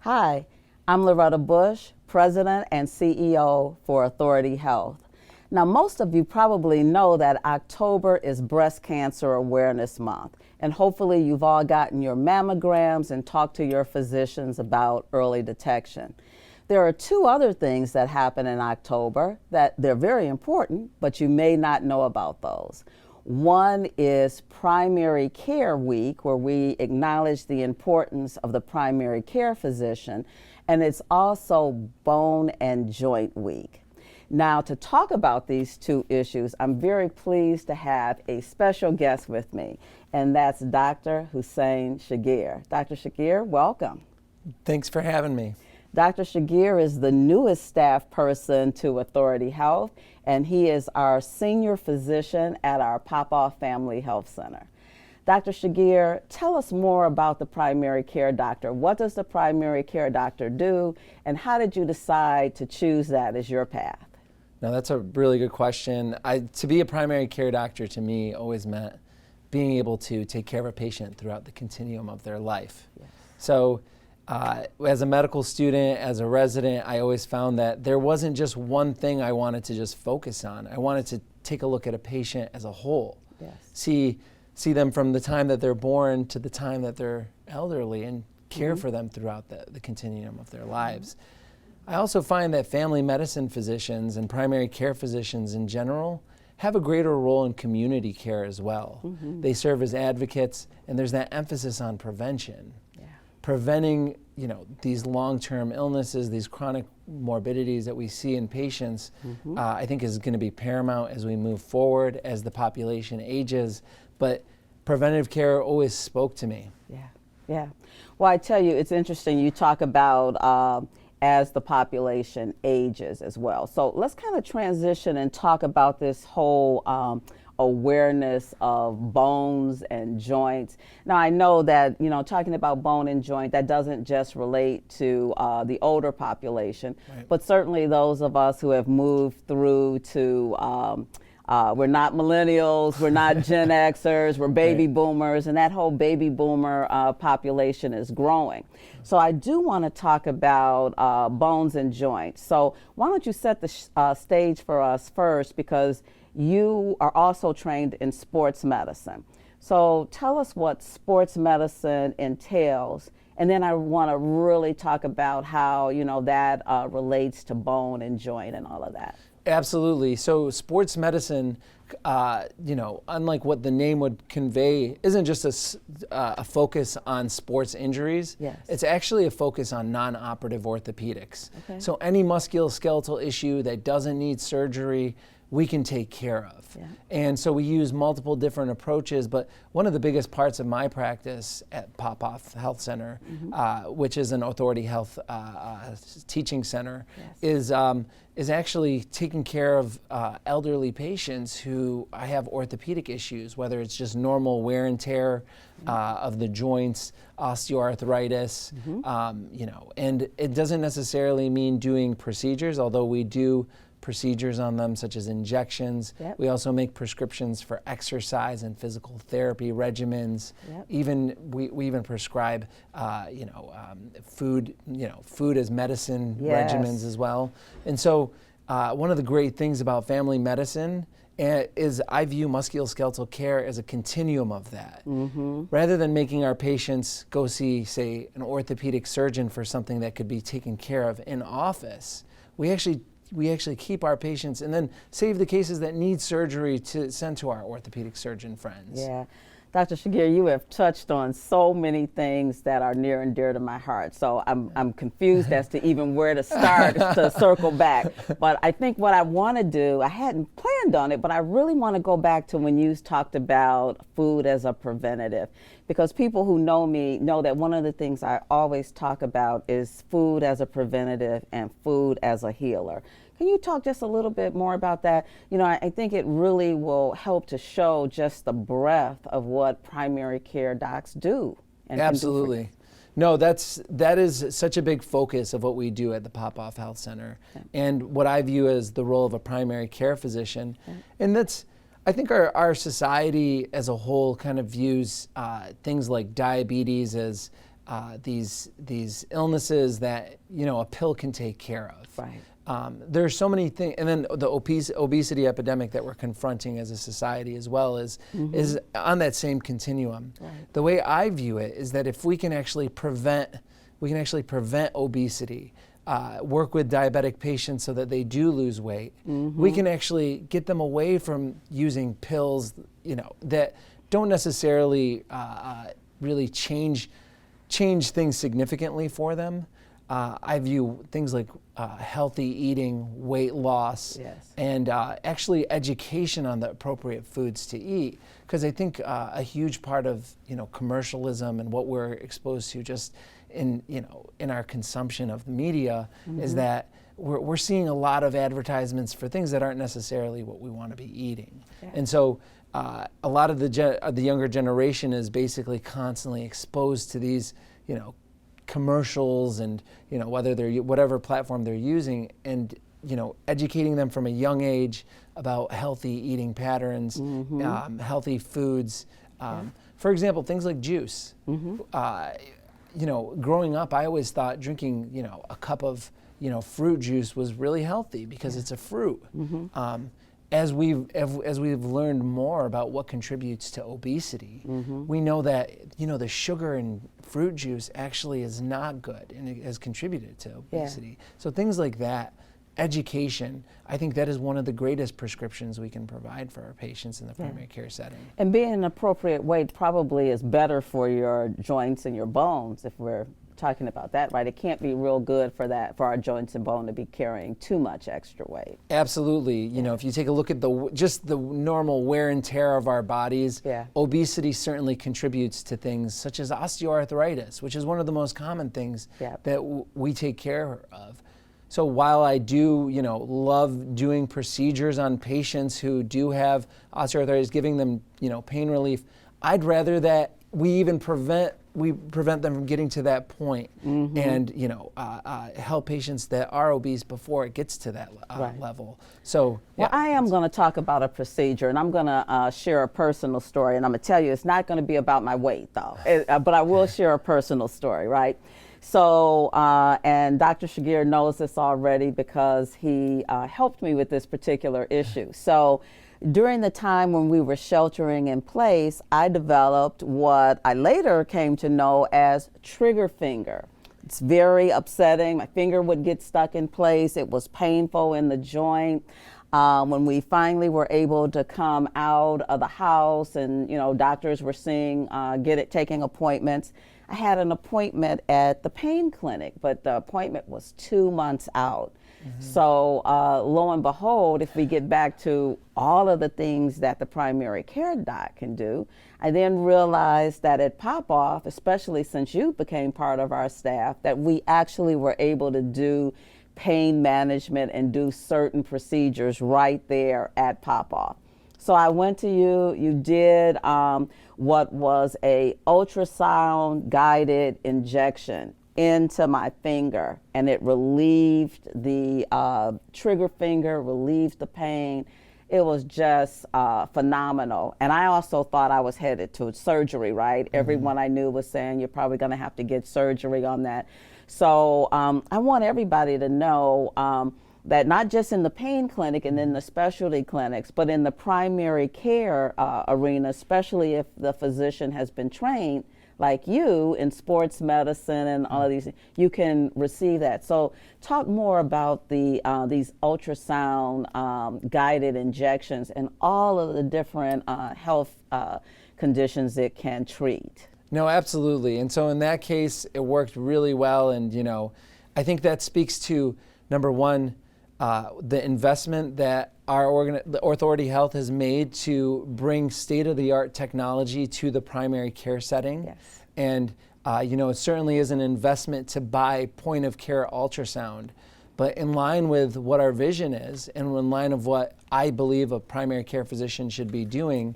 Hi, I'm Loretta Bush, President and CEO for Authority Health. Now, most of you probably know that October is Breast Cancer Awareness Month, and hopefully you've all gotten your mammograms and talked to your physicians about early detection. There are two other things that happen in October that they're very important, but you may not know about those. One is Primary Care Week, where we acknowledge the importance of the primary care physician, and it's also Bone and Joint Week. Now, to talk about these two issues, I'm very pleased to have a special guest with me, and that's Dr. Hussein Saghir. Dr. Saghir, welcome. Thanks for having me. Dr. Saghir is the newest staff person to Authority Health, and he is our senior physician at our Popoff Family Health Center. Dr. Saghir, tell us more about the primary care doctor. What does the primary care doctor do, and how did you decide to choose that as your path? Now, that's a really good question. To be a primary care doctor to me always meant being able to take care of a patient throughout the continuum of their life. Yes. So as a medical student, as a resident, I always found that there wasn't just one thing I wanted to just focus on. I wanted to take a look at a patient as a whole. Yes. See them from the time that they're born to the time that they're elderly and care for them throughout the continuum of their lives. I also find that family medicine physicians and primary care physicians in general have a greater role in community care as well. They serve as advocates, and there's that emphasis on prevention. Preventing, these long-term illnesses, these chronic morbidities that we see in patients, I think is going to be paramount as we move forward, as the population ages. But preventive care always spoke to me. Yeah. Well, I tell you, it's interesting. You talk about as the population ages as well. So let's kind of transition and talk about this whole awareness of bones and joints. Now, I know that, talking about bone and joint, that doesn't just relate to the older population, right, but certainly those of us who have moved through to, we're not millennials, we're not Gen Xers, we're baby right, boomers, and that whole baby boomer population is growing. So I do want to talk about bones and joints. So why don't you set the stage for us first, because you are also trained in sports medicine. So tell us what sports medicine entails, and then I want to really talk about how that relates to bone and joint and all of that. Absolutely. So sports medicine, unlike what the name would convey, isn't just a focus on sports injuries. Yes. It's actually a focus on non-operative orthopedics. Okay. So any musculoskeletal issue that doesn't need surgery, we can take care of. Yeah. And so we use multiple different approaches, but one of the biggest parts of my practice at Popoff Health Center, which is an Authority Health teaching center, is actually taking care of elderly patients who have orthopedic issues, whether it's just normal wear and tear of the joints, osteoarthritis, and it doesn't necessarily mean doing procedures, although we do procedures on them, such as injections. Yep. We also make prescriptions for exercise and physical therapy regimens. Yep. We even prescribe, food as medicine regimens as well. And so, one of the great things about family medicine is I view musculoskeletal care as a continuum of that. Rather than making our patients go see, say, an orthopedic surgeon for something that could be taken care of in office, we actually keep our patients and then save the cases that need surgery to send to our orthopedic surgeon friends. Yeah. Dr. Saghir, you have touched on so many things that are near and dear to my heart. So I'm confused as to even where to start to circle back. But I think what I want to do, I hadn't planned on it, but I really want to go back to when you talked about food as a preventative. Because people who know me know that one of the things I always talk about is food as a preventative and food as a healer. Can you talk just a little bit more about that? I think it really will help to show just the breadth of what primary care docs do. And absolutely. No, that is such a big focus of what we do at the Popoff Health Center, and what I view as the role of a primary care physician. And that's, I think our society as a whole kind of views things like diabetes as these illnesses that a pill can take care of. Right. There's so many things, and then the obesity epidemic that we're confronting as a society as well is on that same continuum. Right. The way I view it is that if we can actually prevent obesity, work with diabetic patients so that they do lose weight, we can actually get them away from using pills, that don't necessarily really change things significantly for them. I view things like healthy eating, weight loss, Yes. and actually education on the appropriate foods to eat. Because I think a huge part of commercialism and what we're exposed to just in our consumption of the media is that we're seeing a lot of advertisements for things that aren't necessarily what we want to be eating. Yeah. And so a lot of the younger generation is basically constantly exposed to these commercials and whether they're whatever platform they're using, and educating them from a young age about healthy eating patterns, healthy foods. For example, things like juice. Growing up, I always thought drinking a cup of fruit juice was really healthy because it's a fruit. As we've learned more about what contributes to obesity, we know that the sugar in fruit juice actually is not good, and it has contributed to obesity. So things like that, education, I think that is one of the greatest prescriptions we can provide for our patients in the primary care setting. And being an appropriate weight probably is better for your joints and your bones, if we're talking about that, right? It can't be real good for our joints and bone to be carrying too much extra weight. Absolutely. If you take a look at just the normal wear and tear of our bodies, obesity certainly contributes to things such as osteoarthritis, which is one of the most common things that we take care of. So while I do, love doing procedures on patients who do have osteoarthritis, giving them, pain relief, I'd rather that we prevent them from getting to that point, and help patients that are obese before it gets to that level. So I am going to talk about a procedure, and I'm going to share a personal story, and I'm going to tell you it's not going to be about my weight though, but I will share a personal story, right? So, and Dr. Saghir knows this already because he helped me with this particular issue. So during the time when we were sheltering in place, I developed what I later came to know as trigger finger. It's very upsetting. My finger would get stuck in place. It was painful in the joint. When we finally were able to come out of the house and, doctors were taking appointments, I had an appointment at the pain clinic, but the appointment was 2 months out. So lo and behold, if we get back to all of the things that the primary care doc can do, I then realized that at Pop-Off, especially since you became part of our staff, that we actually were able to do pain management and do certain procedures right there at Pop-Off. So I went to you, you did what was a ultrasound guided injection into my finger, and it relieved the trigger finger, relieved the pain. It was just phenomenal. And I also thought I was headed to surgery, right? Everyone I knew was saying you're probably gonna have to get surgery on that. So I want everybody to know that not just in the pain clinic and in the specialty clinics, but in the primary care arena, especially if the physician has been trained like you in sports medicine and all of these, you can receive that. So talk more about these ultrasound guided injections and all of the different health conditions it can treat. No, absolutely. And so in that case, it worked really well. And, I think that speaks to, number one, the investment that the Authority Health has made to bring state-of-the-art technology to the primary care setting. Yes. And, it certainly is an investment to buy point-of-care ultrasound. But in line with what our vision is and in line of what I believe a primary care physician should be doing,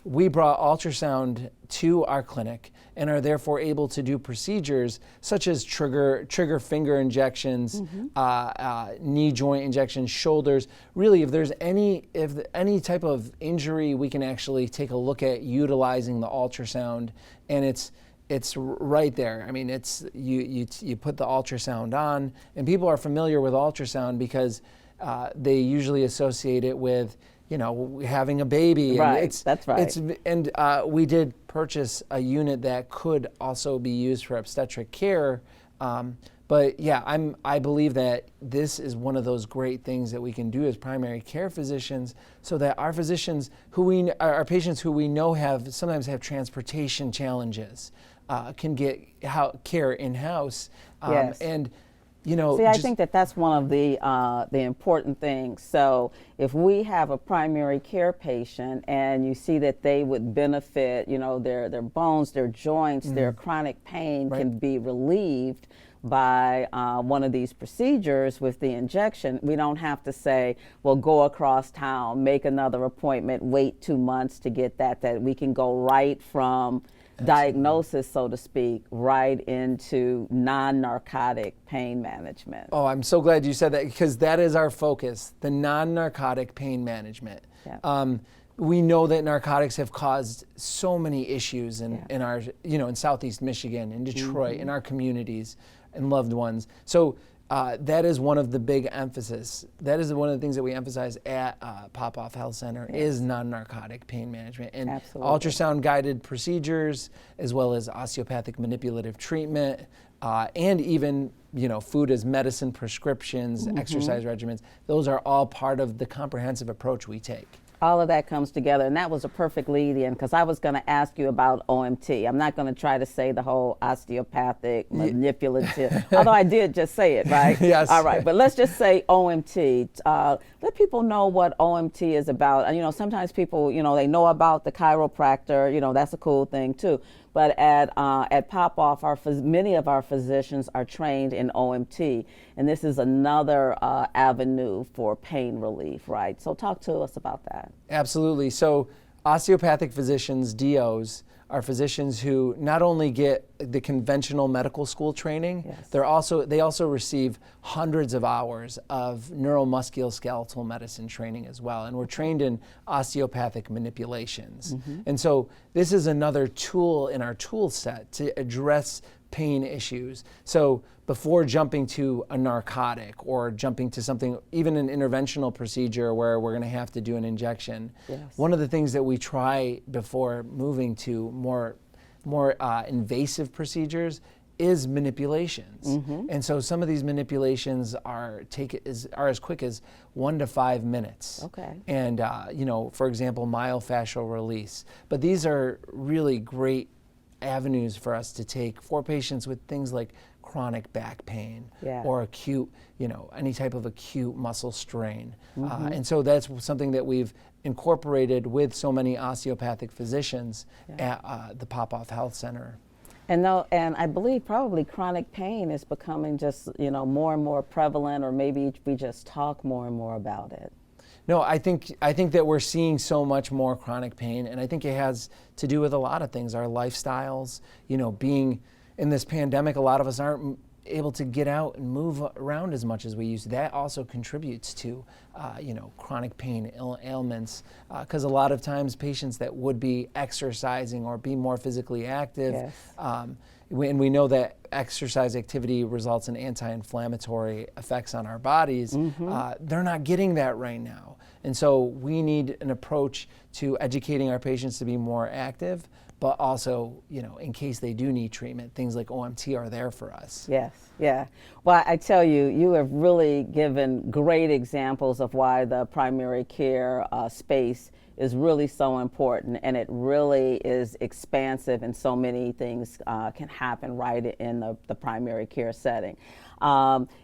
we brought ultrasound to our clinic and are therefore able to do procedures such as trigger finger injections, knee joint injections, shoulders. Really, if there's any type of injury, we can actually take a look at utilizing the ultrasound, and it's it's right there. I mean, it's you put the ultrasound on, and people are familiar with ultrasound because they usually associate it with, you know, having a baby. Right, that's right. We did purchase a unit that could also be used for obstetric care. But yeah, I believe that this is one of those great things that we can do as primary care physicians, so that our physicians our patients who we know sometimes have transportation challenges, can get care in-house. Yes. And, you know, see, I think that's one of the important things. So if we have a primary care patient and you see that they would benefit, you know, their bones, their joints, their chronic pain can be relieved by one of these procedures with the injection, we don't have to say, well, go across town, make another appointment, wait 2 months to get that we can go right from diagnosis, so to speak, right into non-narcotic pain management. Oh, I'm so glad you said that, because that is our focus, the non-narcotic pain management. Yeah. We know that narcotics have caused so many issues in our, you know, in Southeast Michigan, in Detroit, in our communities and loved ones. So that is one of the big emphasis. That is one of the things that we emphasize at Popoff Health Center is non-narcotic pain management, and ultrasound guided procedures, as well as osteopathic manipulative treatment, and even, you know, food as medicine prescriptions, exercise regimens. Those are all part of the comprehensive approach we take. All of that comes together, and that was a perfect lead in, because I was going to ask you about OMT. I'm not going to try to say the whole osteopathic manipulative, although I did just say it, right? Yes. All right, but let's just say OMT. Let people know what OMT is about. And, you know, sometimes people, you know, they know about the chiropractor, you know, that's a cool thing too. But at Popoff, many of our physicians are trained in OMT, and this is another avenue for pain relief, right? So talk to us about that. Absolutely. So osteopathic physicians, DOs, are physicians who not only get the conventional medical school training, they also receive hundreds of hours of neuromusculoskeletal medicine training as well. And we're trained in osteopathic manipulations. And so this is another tool in our tool set to address pain issues. So before jumping to a narcotic or jumping to something, even an interventional procedure where we're going to have to do an injection, one of the things that we try before moving to more invasive procedures is manipulations. And so some of these manipulations are as quick as 1 to 5 minutes. Okay. And you know, for example, myofascial release. But these are really great avenues for us to take for patients with things like chronic back pain or acute, you know, any type of acute muscle strain. And so that's something that we've incorporated with so many osteopathic physicians at the Popoff Health Center. And I believe probably chronic pain is becoming just, you know, more and more prevalent, or maybe we just talk more and more about it. No, I think that we're seeing so much more chronic pain, and I think it has to do with a lot of things. Our lifestyles, you know, being in this pandemic, a lot of us aren't able to get out and move around as much as we used to. That also contributes to, you know, chronic pain ailments, because a lot of times patients that would be exercising or be more physically active, and we know that exercise activity results in anti-inflammatory effects on our bodies, they're not getting that right now. And so we need an approach to educating our patients to be more active, but also, you know, in case they do need treatment, things like OMT are there for us. Yes, yeah. Well, I tell you, you have really given great examples of why the primary care space is really so important, and it really is expansive, and so many things can happen right in the primary care setting.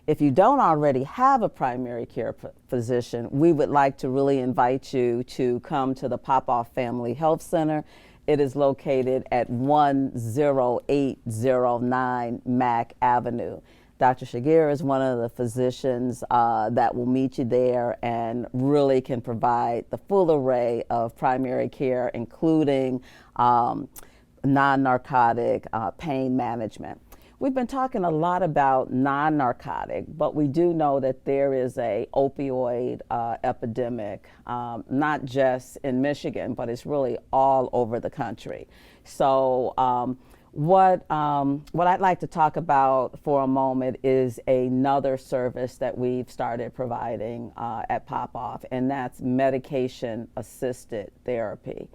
If you don't already have a primary care physician, we would like to really invite you to come to the Popoff Family Health Center. It is located at 10809 Mack Avenue. Dr. Saghir is one of the physicians that will meet you there and really can provide the full array of primary care, including non-narcotic pain management. We've been talking a lot about non-narcotic, but we do know that there is a opioid epidemic, not just in Michigan, but it's really all over the country. So What I'd like to talk about for a moment is another service that we've started providing at Pop-Off, and that's medication-assisted therapy.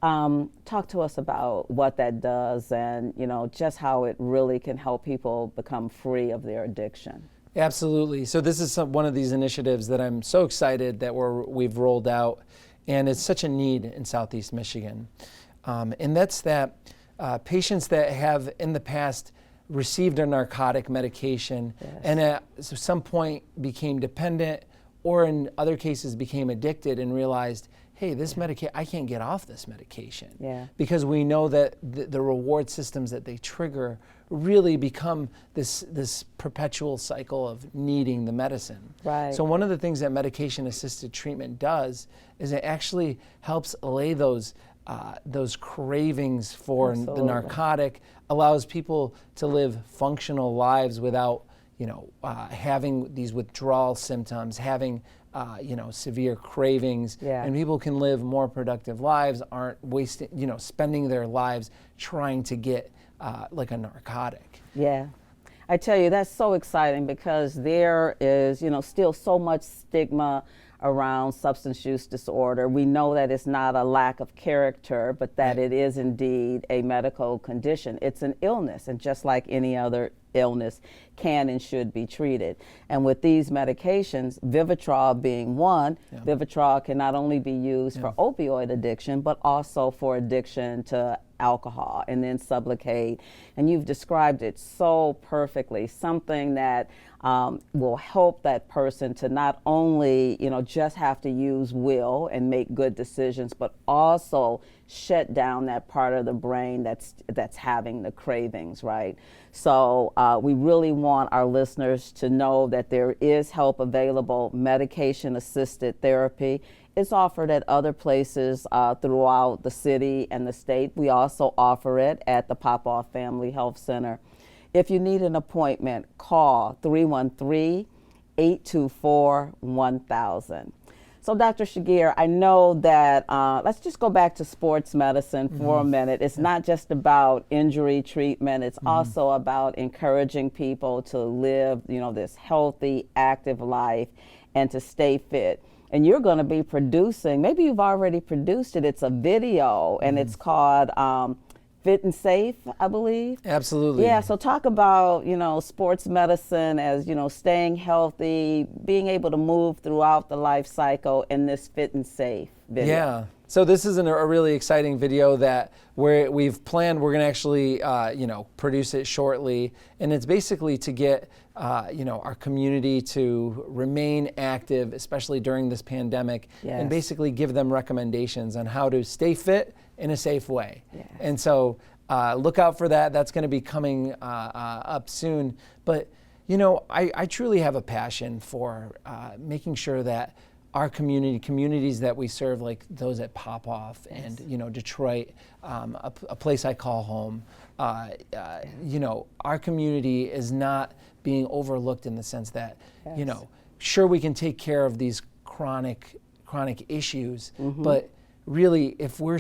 Talk to us about what that does and, just how it really can help people become free of their addiction. Absolutely. So this is one of these initiatives that I'm so excited that we've rolled out, and it's such a need in Southeast Michigan. And that's that patients that have in the past received a narcotic medication and at some point became dependent, or in other cases became addicted and realized, hey, this medication, I can't get off this medication. Because we know that the reward systems that they trigger really become this perpetual cycle of needing the medicine. So one of the things that medication-assisted treatment does is it actually helps allay those cravings for the narcotic, allows people to live functional lives without, having these withdrawal symptoms, having, severe cravings, and people can live more productive lives, aren't wasting, spending their lives trying to get like a narcotic. I tell you, that's so exciting because there is, still so much stigma around substance use disorder. We know that it's not a lack of character, but that it is indeed a medical condition. It's an illness, and just like any other illness, can and should be treated. And with these medications, Vivitrol being one, Vivitrol can not only be used for opioid addiction, but also for addiction to alcohol, and then Sublocade. And you've described it so perfectly, something that will help that person to not only, just have to use will and make good decisions, but also shut down that part of the brain that's having the cravings, right? So we really want our listeners to know that there is help available, medication-assisted therapy. It's offered at other places throughout the city and the state. We also offer it at the Pop-Off Family Health Center. If you need an appointment, call 313-824-1000. So Dr. Saghir, I know that, let's just go back to sports medicine for a minute. It's not just about injury treatment, it's also about encouraging people to live, this healthy, active life and to stay fit. And you're going to be producing, maybe you've already produced it, it's a video, and it's called Fit and Safe, I believe. Absolutely. Yeah, so talk about, sports medicine as, staying healthy, being able to move throughout the life cycle in this Fit and Safe video. Yeah. So this is a really exciting video that we've planned. We're going to actually, produce it shortly, and it's basically to get, our community to remain active, especially during this pandemic, and basically give them recommendations on how to stay fit in a safe way. And so look out for that. That's going to be coming up soon. But I truly have a passion for making sure that our communities that we serve, like those at Pop-Off and Detroit, a place I call home, our community is not being overlooked in the sense that sure, we can take care of these chronic issues, but really if we're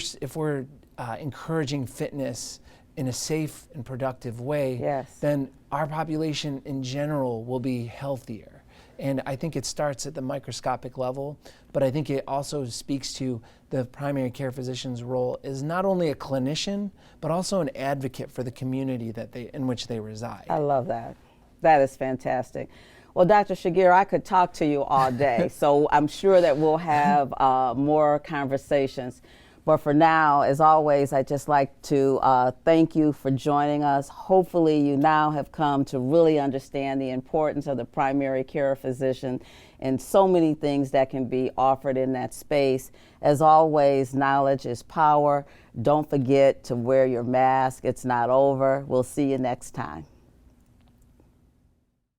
encouraging fitness in a safe and productive way, then our population in general will be healthier. And I think it starts at the microscopic level, but I think it also speaks to the primary care physician's role as not only a clinician, but also an advocate for the community in which they reside. I love that. That is fantastic. Well, Dr. Saghir, I could talk to you all day, so I'm sure that we'll have more conversations. But for now, as always, I'd just like to thank you for joining us. Hopefully you now have come to really understand the importance of the primary care physician and so many things that can be offered in that space. As always, knowledge is power. Don't forget to wear your mask. It's not over. We'll see you next time.